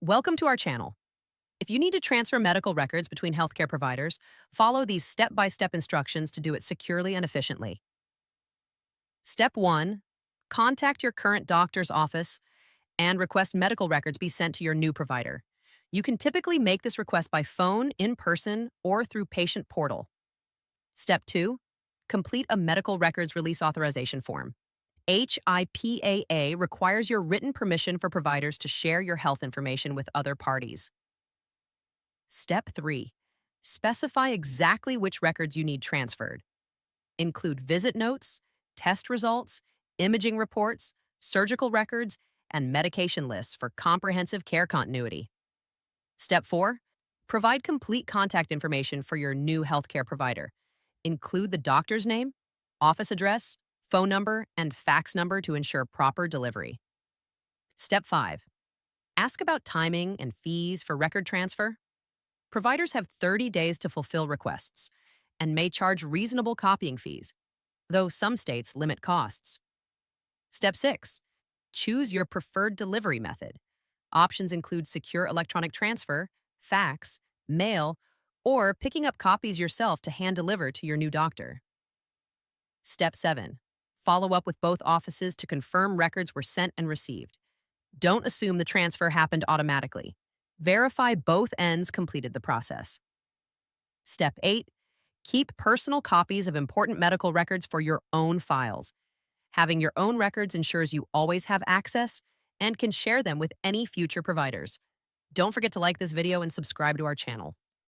Welcome to our channel. If you need to transfer medical records between healthcare providers, follow these step-by-step instructions to do it securely and efficiently. Step 1. Contact your current doctor's office and request medical records be sent to your new provider. You can typically make this request by phone, in person, or through patient portal. Step 2. Complete a medical records release authorization form. HIPAA requires your written permission for providers to share your health information with other parties. Step 3. Specify exactly which records you need transferred. Include visit notes, test results, imaging reports, surgical records, and medication lists for comprehensive care continuity. Step 4. Provide complete contact information for your new healthcare provider. Include the doctor's name, office address, phone number, and fax number to ensure proper delivery. Step 5. Ask about timing and fees for record transfer. Providers have 30 days to fulfill requests and may charge reasonable copying fees, though some states limit costs. Step 6. Choose your preferred delivery method. Options include secure electronic transfer, fax, mail, or picking up copies yourself to hand deliver to your new doctor. Step 7. Follow up with both offices to confirm records were sent and received. Don't assume the transfer happened automatically. Verify both ends completed the process. Step 8. Keep personal copies of important medical records for your own files. Having your own records ensures you always have access and can share them with any future providers. Don't forget to like this video and subscribe to our channel.